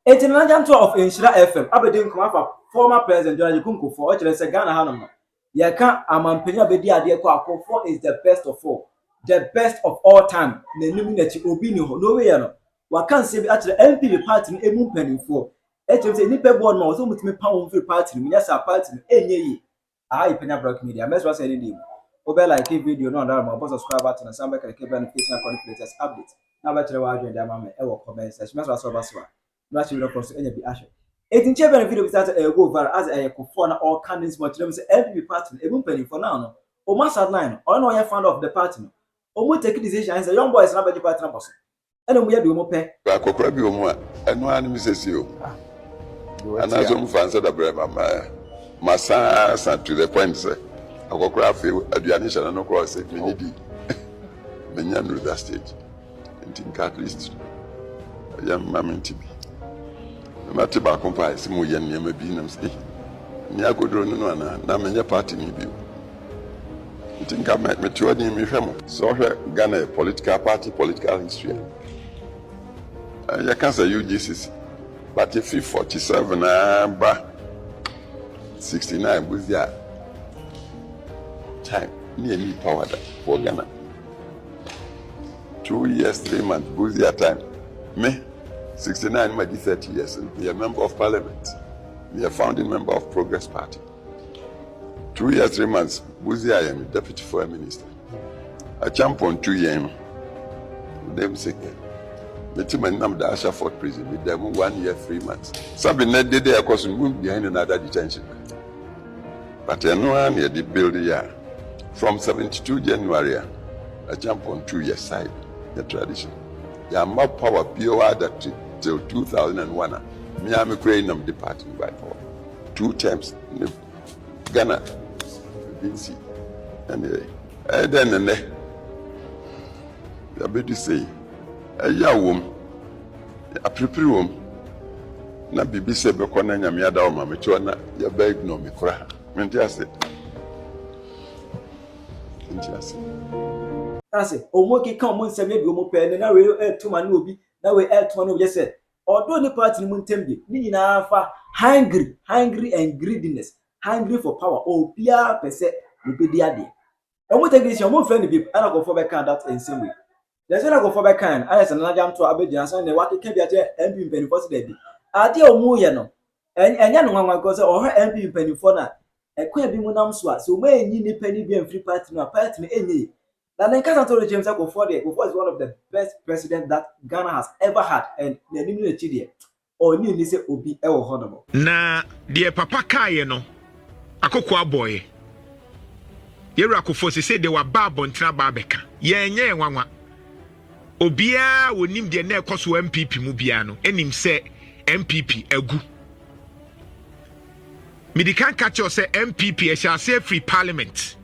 Nana Jantuah of Inshira FM abedin come for former president John Kuffour or chele say Ghana hanom. Ye ka amampenya bedi ade kwa Kuffour is the best of all. The best of all time. Na nimi na chi obi ni ho. No way no. Wa kan se bi achele MPP party ni emu mpanimfo. Chele say nipa board ma so mutimi pa won free party ni nya sa party ni enye yi. Ah Penyah Block Media. Mess was say ni obe like video no ndara ma subscribe button and samba ka ke notification and latest update. Na ba chele wa adwen da ma me e wo comment section. Mess was so not you for any be action. It in chair video start go viral as a Kuffour na all candidates much them say MPP party even penny for now no. O man sideline or no you fan of the party no. O mo take decision and say young boys na be the party na boss. And we be o mo pe. Akokora bi o mo a eno an mi sesi o. Ana so mo fan say da bre masa to the point say akokora fe aduane hye no cross say me di. Me nya no that stage. Think at least yam mamenti bi. Mati ba kompa isi mo yen niam bi nam say ni agodro no na menye party ni bi. Think I met me to ni mi hwemo. So Ghana political party political history. You can say UGCC. But if 47 ba 69 was there time ni any power for Ghana. 2 years 3 months was their time. Me 69 might be 30 years and be a member of parliament. Be a founding member of Progress Party. 2 years 3 months Buzi I am deputy foreign minister. A champion 2 years. Them say the man nam the Ashford prison with them 1 year 3 months. Something that they are causing move behind another detention. But I know I need the build year from 72 January. A jump on 2 years side the tradition. Ya more power POR that till 2001. Me am creating departing by power. 2 terms in Ghana. BC. Anyway, then I better say, ya wom, a prepare wom. Na bibi se be kona nyame ada o ma me cho na ya ba ignore me kura. Menti ase. Ase omo ke kan mo nsem bi omo pe na we tuma na obi na we tuma na obi say odo ni party ni mu ntem bi ni nyina fa hungry and greediness, hungry for power obia pese obi di ade omo take this omo friend bi ana go for be kan that in same way there's na go for be kan aya Nana Jantuah abegina san ne wake ka bi ate MP mpanifo se dey ade omo ye no enya no nwanwa go say o MP mpanifo na ekwa bi mu nam so a so ma enyi ni pani bi free party no party no enyi. Nana James Kuffour is one of the best presidents that Ghana has ever had, and the name of the or ni say obi e wo honorable. Na the papa kaye no akokwa boy. Yera Kuffour say they were babon tra babeka. Ye nye nwanwa. Obia wonim de na ekoso MPP mu bia no enim say MPP egu. Medican catch you say MPP shall say free parliament.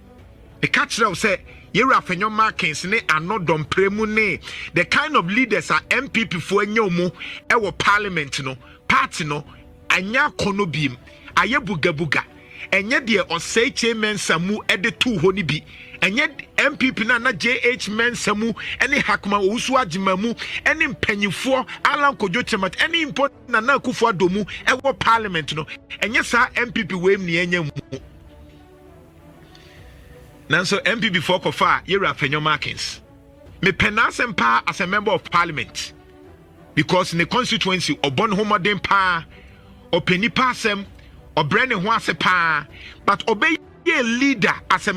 The catch you say Afenyo Markin ne anodom premu ne the kind of leaders are MPP for enyomo ewo parliament no party no anya kono biem aye buga enye de osei chairman samu ede tu ho ni bi enye MPP na JH men samu ene hakma osu agima mu ene mpanyifo Alan Kojo Chemat ene import na Kuffour adomu ewo parliament no enye sa MPP wem ne enya mu. Nanso MPP for Kuffour Afenyo Markins. Me penasem pa as a member of parliament. Because in the constituency obon homoden pa or penny passem or branding wase pa but obey a leader as a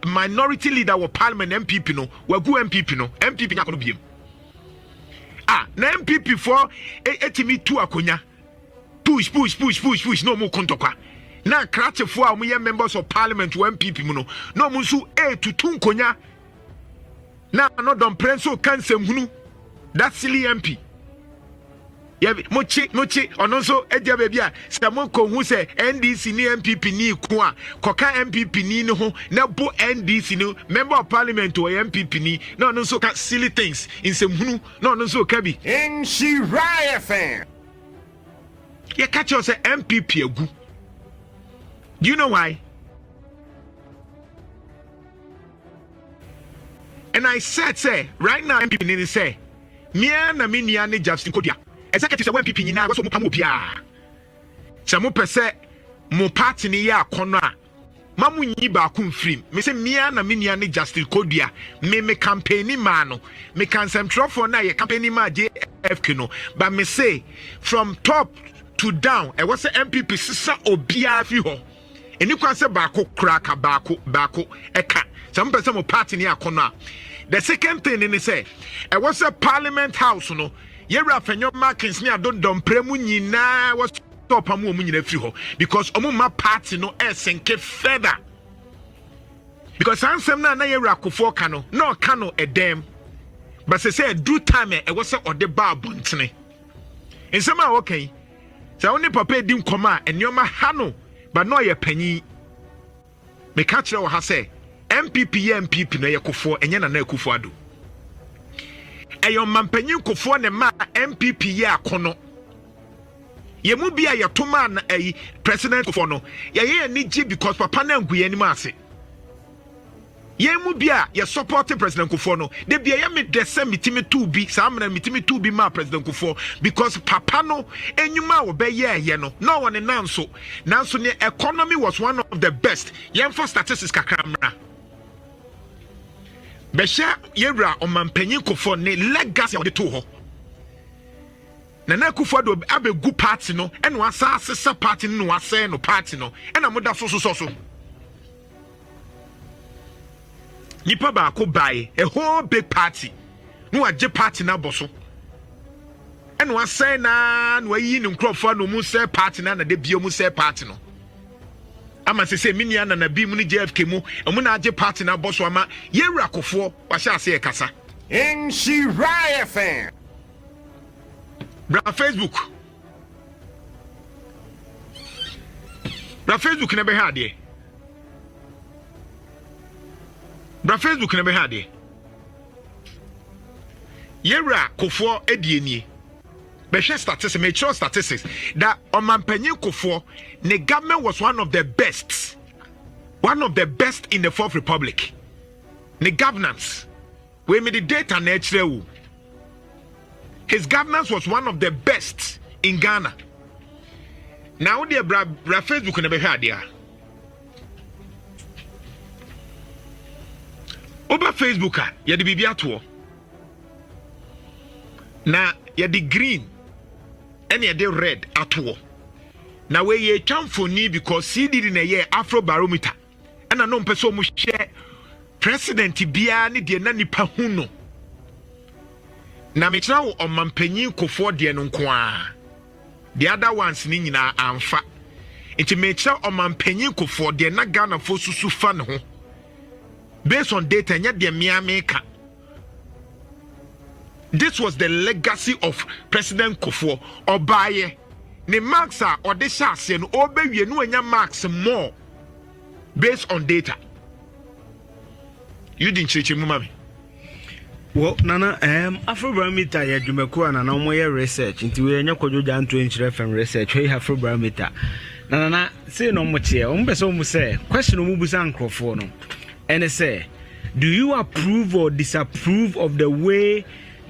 minority leader or parliament MPP no wagu MPP no MPP na kono biem. Na MPP for etimi tu akonya. Push no mo kontokwa. Na kratefo a omo members of parliament to MPP mu no no mo nso tutu nkonya na no don prenso kansem hunu that silly MP ya mochi ono nso edia ba bia se mo ko hu se NDC ni MPP ni ko a koka MPP ni no ho na bo NDC no member of parliament or MPP ni no nso ka silly things in sem hunu no nso ka bi in she riot fan ya catch us MPP agu. Do you know why? And I said, say, right now, MPP say, me and me ni Justin Koduah. executive say when people nyina wo so mo pam obia se mo pese mo party ni ya kono a mamu nyi ba ku mfrim me se mia na me nia ne Justin Koduah me campaign ma no me can central for na ye campaign ma JFK no but me say from top to down e was MPP sisa obia fi ho eni kwa se ba ko kraka ba ko eka some person mo party ni akono a the second thing ni say e was a parliament house no yewra Afenyo Markin ni adondom premu nyina was stop amu nyina fi ho because omo ma party no esenke further because ansem na yewra Kuffour kano no kano edem but say do time e was ode ba bontene ensem a okay say oni papa di nkoma enioma ha no but no ye panyi me ka kire wo ha say MPP no ye Kuffour enye na Kuffour ado eyo mampanyi Kuffour ne ma MPP ye akono ye mu bia ye toma na president Kuffour no ye ni gi because papa na ngu ye ni ma ase ye mu bia ye support president Kuffour no de bia ye me dese mitimi tu bi sa amna mitimi tu bi ma president Kuffour because papa no enyuma wo be ye no no one nanso ne economy was one of the best ye for statistics kakramra Besha yewra omampanyi Kuffour ne legacy of the two ho Nana Kuffour do abegu party no eno asa asesa party no asa no party no ena moda so nipa ba ko buy a whole big party no age party na boso eno asa na no ayi ne nkrofo no mu say party na de bio mu say party no ama se minia na bi mu ni JFK mu emu na age party na boso ama yewra Kuffour wa sha ase e kasa NDC fan bra Facebook na be ha de bra Facebook na be ha de yewra Kuffour edienie be share statistics make sure statistics that omampanyi Kuffour the government was one of the best in the Fourth Republic the governance we made the data natural his governance was one of the best in Ghana now the bra Facebook na be ha dia over Facebook ya de bibia to na ya de green and ya de red ato na we ye chamfoni because CD na ye Afro barometer and no person mu share president bia ne de na nipa hu no na me tira wo omampanyi Kuffour de no nko a the other ones ni nyina amfa enti me tira omampanyi Kuffour de na Ghana fo susu fa ne ho based on data nya de America. This was the legacy of President Kuffour obaye ne marks are or the shase no obewie no anya marks more based on data you didn't church mu mami. Well, Nana, Afrobarometer ya jumekuwa na moye research nti we nya Koduah Jantuah FM research we Afrobarometer Nana say no moche ombese omu say question omu busa nkrofo no and say do you approve or disapprove of the way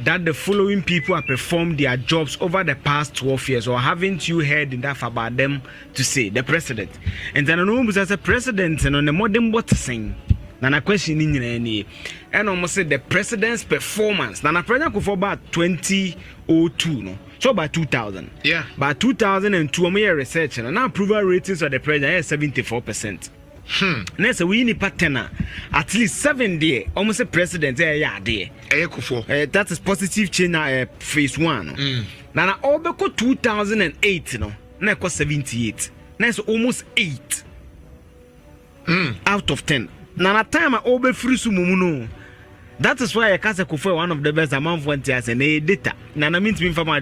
that the following people have performed their jobs over the past 12 years, or haven't you heard enough about them to say the president? And then no as a president and on the modern what saying. Nana question in any and almost said the president's performance. Nana President Kuffour about 2002, no, so about 2000. Yeah, by 2002, I'm here research and now approval ratings of the president is 74%. Next we need partner at least 7 days almost a president that is positive change phase 1 now over 2008 no na 78 next almost 8 out of 10 now time over free sumu no that is why I can say Kuffour one of the best among volunteers and data na means me for my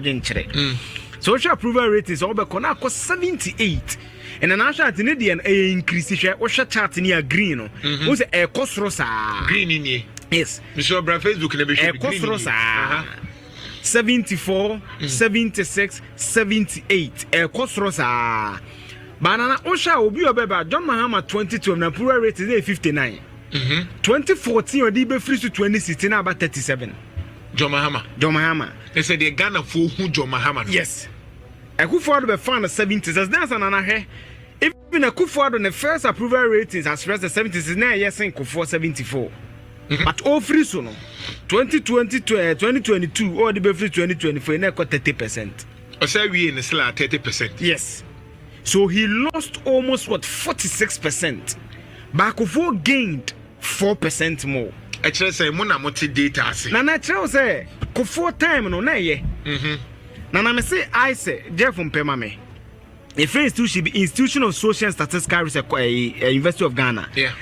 social approval ratings over 78 and an national Canadian increase or chart in green no was a cosrosa green in ye yes Mr. Bra Facebook na be show cosrosa 74 76 78 a cosrosa banana osha obi obeba John Mahama 2012 na approval rate is 59 2014 odi be free to 2016 about 37 John Mahama They said the Ghana for who John Mahama. Yes. A Kuffour be found the 70s as dance and another. Even a Kuffour on the first approval ratings has reached the 70s is now yes in Kuffour 74. But all free so no 2022 or the free 2024 now got 30%. I say we in the 30%. Yes. So he lost almost 46%. But Kuffour gained 4% more. Actually say mo na moti data say. Na natural say Kuffour time no na ye. Na me say I say Jeff Mpema me. A first institution of social and statistical research University of Ghana. Yeah.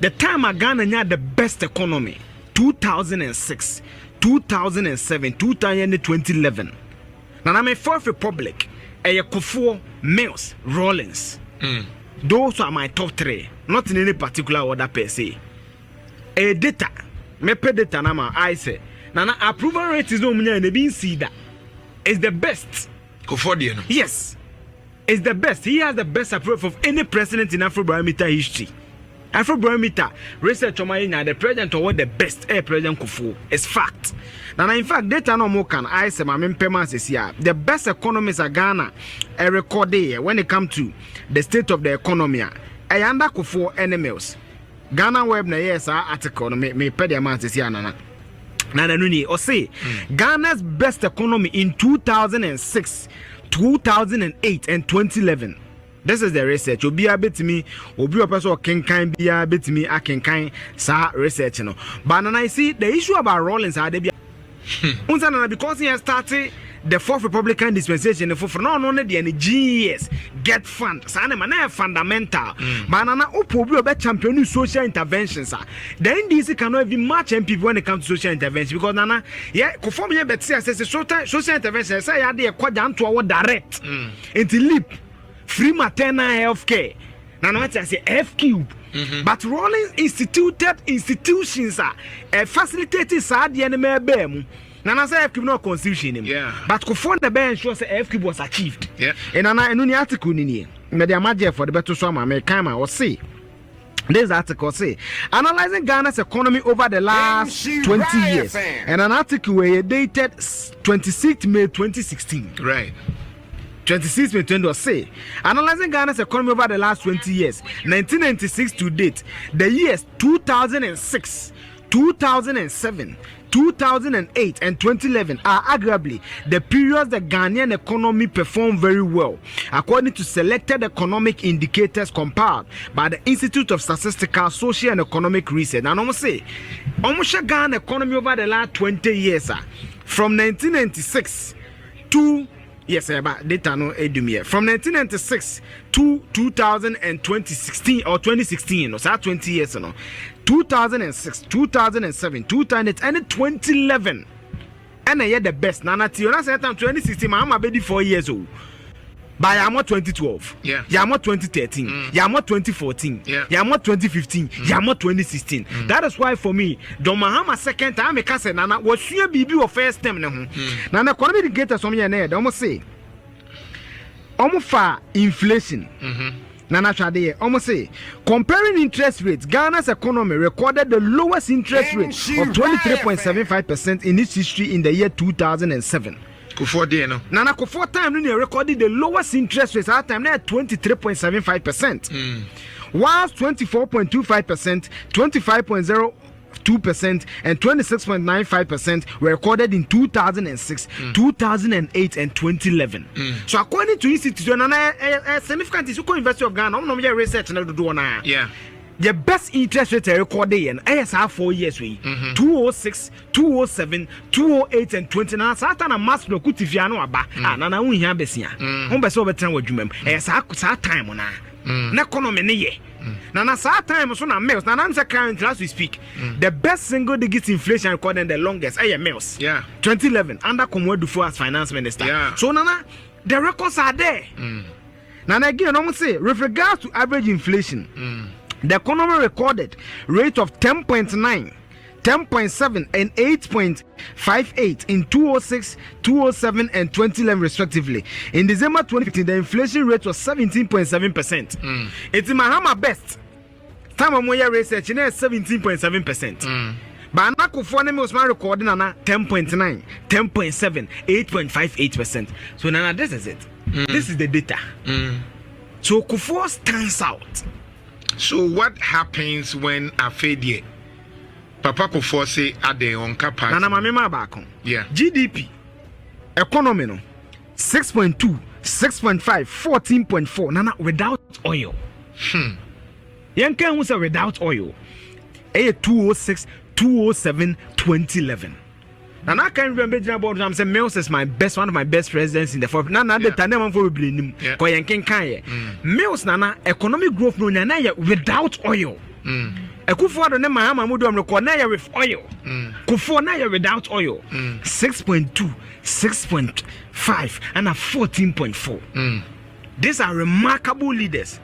The time Ghana had the best economy 2006, 2007, 2011. Now I'm a Fourth Republic, Kuffour, Mills, Rawlings. Those are my top 3, not in any particular order per se. A data, me pay data nama I say. Now approval rate is no money and being see that. It's the best. Kuffour, you know. Yes, it's the best. He has the best approval of any president in Afrobarometer history. Afrobarometer research on the president or the best President Kuffour is fact. Now, in fact, data no more can I say my payments is here. The best economists are Ghana a record there when it comes to the state of the economy. I under Kuffour enemies. Ghana web na yes article me pay the amount is here nana. Nana nuni or say Ghana's best economy in 2006, 2008 and 2011. This is the research. Obi a bit me, obi a person kenkan be a bit me a kenkan sa research no. But then I see the issue about Rawlings are there. Because he has started the Fourth Republican dispensation for no the GS get fund. Sana man fundamental. But nana obi a champion social interventions. The NDC cannot even match MPP when it comes to social intervention because nana yeah Kuffour me bet say social intervention say ya dey Koduah Jantuah direct into leap. Free maternal health care. Now, I say F cube. But Rawlings instituted institutions are facilitated sad the enemy beam. Now, I say F cube no constitution. Yeah. But Kuffour the bench shows say F cube was achieved. Yeah. And an article in here. Media major for the better summer may come or say. This article say analyzing Ghana's economy over the last 20 years. And an article where dated 26 May 2016. Right. 26 May 20 say analyzing Ghana's economy over the last 20 years 1996 to date, the years 2006, 2007, 2008 and 2011 are arguably the periods the Ghanaian economy performed very well according to selected economic indicators compiled by the Institute of Statistical, Social and Economic Research. And almost say almost Ghana economy over the last 20 years from 1996 to yes, but data no edumia. From 1996 to 2016 or 2016, no, so 20 years no. 2006, 2007, 2008, and 2011. And I had the best. Nana Tiona said 2016, my mama baby 4 years old. By Yamo 2012, yeah. Yamo 2013, Yamo 2014, yeah. Yamo 2015, Yamo 2016. That is why for me, Don Mahama second time I say Nana was your baby or first time. Nana economy indicator some year there. Almost say, almost for inflation. Nana Shade, almost say, comparing interest rates, Ghana's economy recorded the lowest interest rate of 23.75% in its history in the year 2007. Kuffour day no. Nana Kuffour time we recorded the lowest interest rates at time at 23.75%. Whilst 24.25%, 25.02% and 26.95% were recorded in 2006, 2008 and 2011. So according to institution a significant University of Ghana, no research na do na. Yeah. The best interest rate recorded in ASR 4 years 206, 207, 208 and 29. Satan and mass no kutifiano aba. Nana un here besia. Beso betan wadwumam. Sa time na. Na economy ne ye. Nana sa time so na Mills. Nana answer current as we speak. The best single digit inflation recorded the longest Mills. Yeah. 2011 under Koduah as finance minister. Yeah. So Nana the records are there. Nana again I say with regards to average inflation. The economy recorded rate of 10.9, 10.7 and 8.58 in 2006, 2007 and 2011 respectively. In December 2015, the inflation rate was 17.7%. It's Mahama best. Time of my research, 17.7%. But na Kuffour ne was my recording na 10.9, 10.7, 8.58%. So Nana, this is it. This is the data. So Kuffour stands out. So what happens when Afenyo Papa Kuffour say at the on capacity? Nana mamema back on. Yeah. GDP economy no 6.2, 6.5, 14.4. Nana without oil. Yankan who say without oil. 206, 207, 2011. And I can remember about I'm saying Mills is one of my best presidents in the fourth. Nana the time for blame him. Yankan can Mills Nana economic growth no nana without oil. Kuffour ne Mahama mudu am record na with oil. Kuffour na without oil. 6.2, 6.5 and a 14.4. These are remarkable leaders.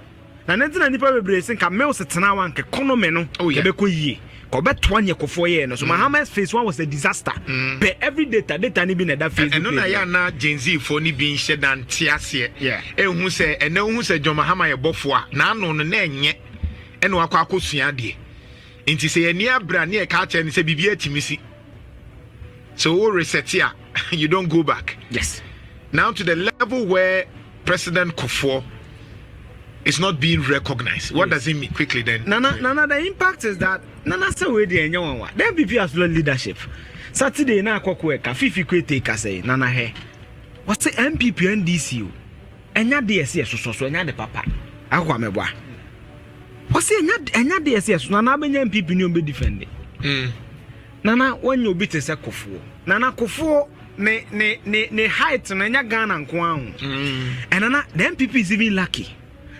Na netina nipa bebre sen ka Mills tena wan ke economy no ebeko yie. Ko beto anye Kuffour ye no. So Mahama's phase 1 was a disaster. But every data ni bi na that phase. And no na ya na Gen Z for ni bi nhye dan tiase. Yeah. Ehun se ehun se John Mahama ye bofo a na anu no na enye. Ene wakọ akosua de. Inti se eni abra ne e ka che ni se bibia timisi. So we reset here. You don't go back. Yes. Now to the level where President Kuffour is not being recognized. What does it mean quickly then? Nana, the impact is that Nana say we dey enyo one. The MPP has lost leadership. Saturday na akoko ka fifi kwete ka say Nana he. What say MPP NDC o. Enya DSC so enya de papa. Akwa meboa. What say enya DSC Nana benya MPP ni be defend. Nana when you beat say Kuffour. Nana Kuffour ne height na enya Ghana nko ahun. And Nana the MPP is even lucky.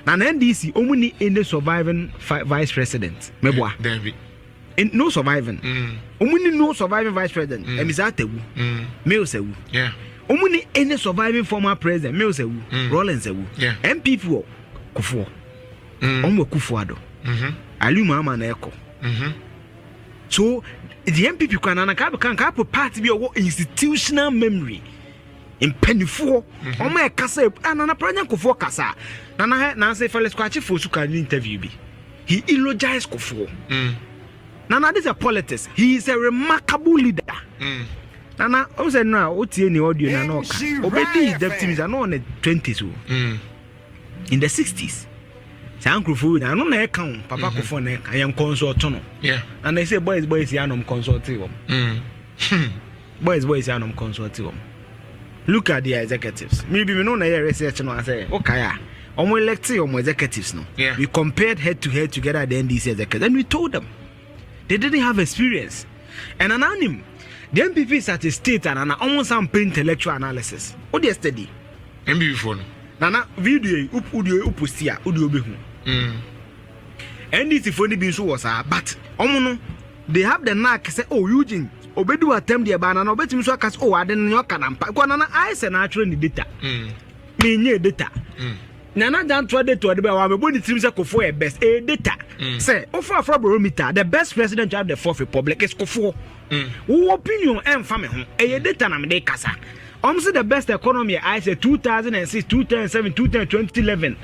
And NDC only in the surviving vice president. Meboa. No surviving. Only no surviving vice president. Emisatewu. Meosewu. Yeah. Only any surviving former president. Meosewu. Rollensewu. Yeah. MPP Kuffour. Omwe Kuffour. Ali Mahama na eko. So the MPP can put party be a institutional memory. In Penyah, my kasa, and an apprentice Kuffour kasa. Nana say fellas kwachi for su can interview be. He eulogized Kuffour. Nana this is a politics. He is a remarkable leader. Nana, I say now, what's any audio na no? Obedi deputy minister no on the 20s. In the 60s. Say Uncle Kuffour, I no na account. Papa Kuffour na I am consult no. Yeah. And they say boys I am consulting. Boys I am consulting. Look at the executives. Maybe we know na research no say okay. Omo elect omo executives no. Yeah. We compared head to head together at the NDC executives and we told them they didn't have experience. And anonym the MPP is at a state and almost some intellectual analysis. What they study? MPP phone. Nana video upostia audio be hu. NDC phone be so was but omo no they have the knack say oh Eugene obedu attempt the bana na obetimi so akas oh ade no kanampa kwa na I say na actually data me nye data Nana Jantuah data de be wa me body team say Kuffour e best data say offer barometer the best president of the fourth republic is Kuffour who opinion em fa me ho e data na me de kasa say the best economy I say 2006 2007 2011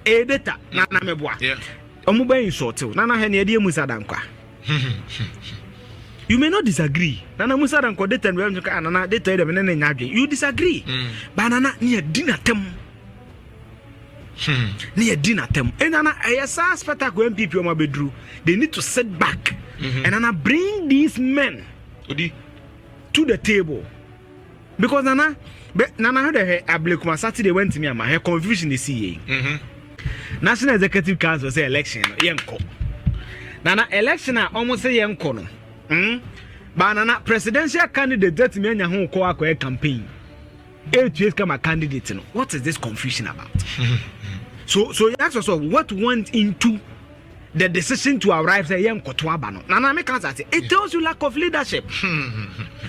data na me boa omo ba insult Nana he ne de musa dankwa. You may not disagree. Nana Musa dan ko data we Nana data dem na nyadwe. You disagree. But Nana near dinner tem. Near dinner tem. And Nana ayasa spectacle MPP o mabedru. They need to sit back and Nana bring these men to the table. Because Nana had a Ablekuma Saturday went to me and my confusion is CA. National Executive Council say election yenko. Nana election almost say yenko no. Banana presidential candidate that me anya ho ko akwa campaign. 8 years come a candidate no. What is this confusion about? So you ask yourself what went into the decision to arrive say yem kotoa ba no. Nana make answer say it tells you lack of leadership.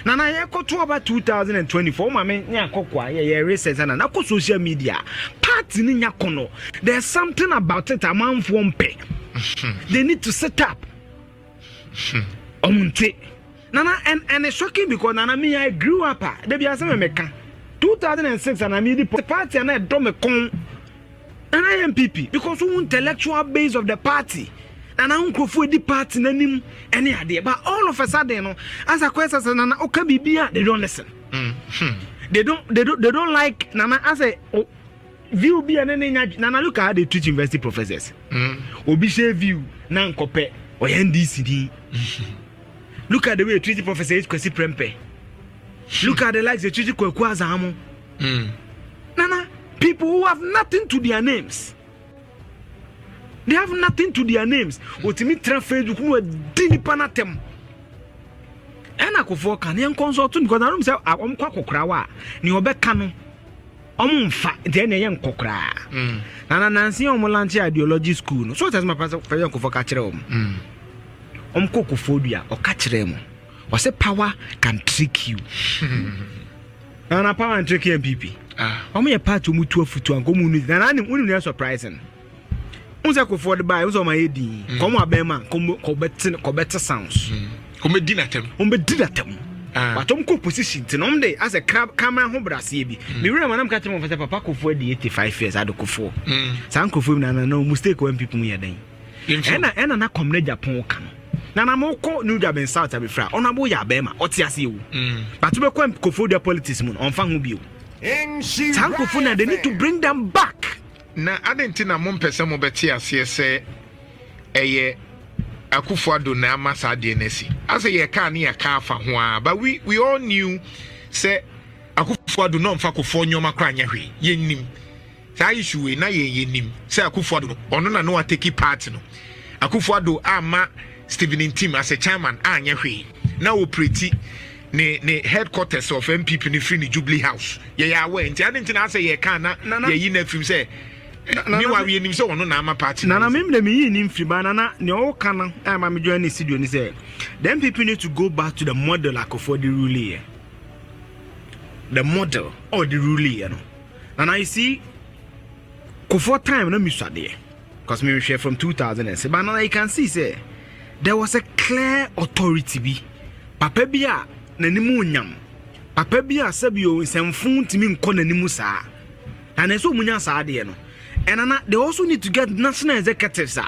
Nana ye kotoa ba 2024 ma me nya kokwa ye research na na social media. Party ni nya kono. There's something about it among pay. They need to set up. Nana and it's shocking because Nana me I grew up they be asem meka 2006 and I mean the party and I do me con and I MPP because we intellectual base of the party And I Kuffour di party nanim any idea. But all of a sudden, no, as a question, Nana Okabibia, they don't listen. They don't like Nana as a view be an Nana look at the teach university professors. Obishe view nan kope or NDC. Look at the way treaty professors kwesi prempe. Look at the likes the treaty kwekwazamu. Nana, people who have nothing to their names. They have nothing to their names. Otimi transfer who dini panatem. And I Kuffour can yan consult because I don't say I'm kwakokrawa. Ni obeka no. Fa then yan kokra. Nana Nancy Omolanchi ideology school. No, so that's my pastor for Kuffour kachire Kokufodia or kachire or say power can trick you. Nana power and trick you MPP. A part to mutu futu and go munu. Nana I'm surprising. Unza Kuffour the buy was on my head. Come on, Bema, come better sounds. Come dinner them. But position to day as a crab camera home brasibi. Me remember I'm catching of Papa Kuffour the 85 years at the Kuffour. San Kuffour Nana no mistake when people me then. And na come Japan can. Nana moko new job in South Africa. Honorable ya Bema, Otiasi. But to be Kuffour the politics moon on Fangubi. San Kuffour they need to bring them back. Na adentina mom pese mo beti ase se eye Kuffour do na masa de nesi as ye ka na ye ka afa ho a but we all knew say Kuffour do no mfa Kuffour nyoma kra nya hwe ye nim sa issue we na ye nim say Kuffour do ono na no take part no Kuffour do ama Stephen Team as a chairman anya hwe na operate ne headquarters of MPP ni free ni Jubilee House ye ya we nti adentina say ye ka na ye yi na film say me wa we nim so wono na ama party Nana memle me yi nim free banana ne o kana am me join the studio ni say them people need to go back to the model Kuffour the rule here. The model or the rule here no. And I see Kuffour time no me there because me share from 2007 but now you can see say there was a clear authority bi papa bia na nimu nyam papa bia sabio nsemfun timi nko na nimu saa and so munya saa de no. And Nana, they also need to get national executives.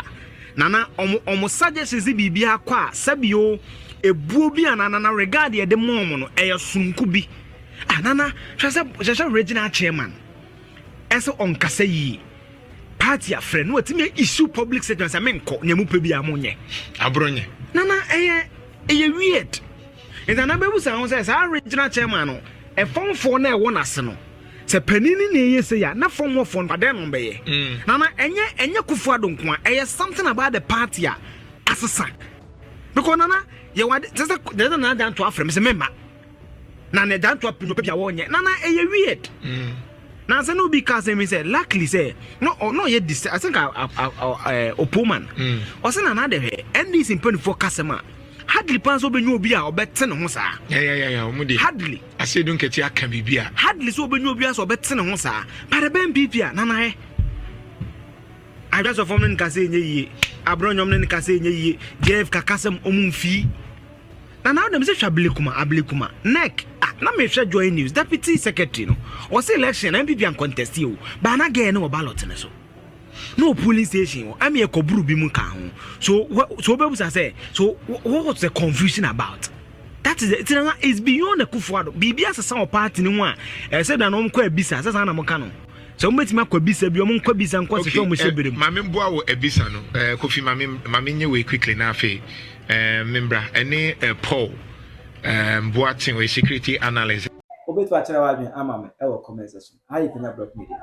Nana, suggestions bibia kwa sabio e buobi anana regard the momo e sunkubi. Nana, just regional chairman. Eso on kaseyi. Party a friend what me issue public statements amenko nyamu pe bia monye. Abronye. Nana, weird. And Nana bebu say our regional chairman no e form for na e won ase no. Se panini ne yese ya na form of fun paden no be Nana enye Kuffour do nko a something about the party a asesa because Nana ye wade just Nana Jantuah from se member Nana Jantuah pino pe wonye Nana weird na say no because me say luckily say no ye this I think Opoman o say Nana de NDC impani for kasema hardly pan so benyu obi a obete ne ho saa yeah omudi hardly ase dun keti aka bibia hardly so benyu obi a so obete ne ho saa but ben bibia Nana I just of women can say ye abron nyom ne can say ye Jeff kakasem omumfi na now dem say ablikuma neck na me hwe join news deputy secretary no o say election MPP and contest you but na get no ballot ne so no polling station I mean ekoburu bi mu ka ho so people say so what's the confusion about that is beyond the Kuffour bibia sesa party ni ho a say da no mko abisa sesa na mka no so mbetima kwa bisa bi omko bisa nko se mo sheberem mame mboa wo abisa no Kofi mame nye we quickly na afi membra ene Paul Boatin we security analyst obetu achara wa adwen ama me e wo comment section ha yi Penyah Block Media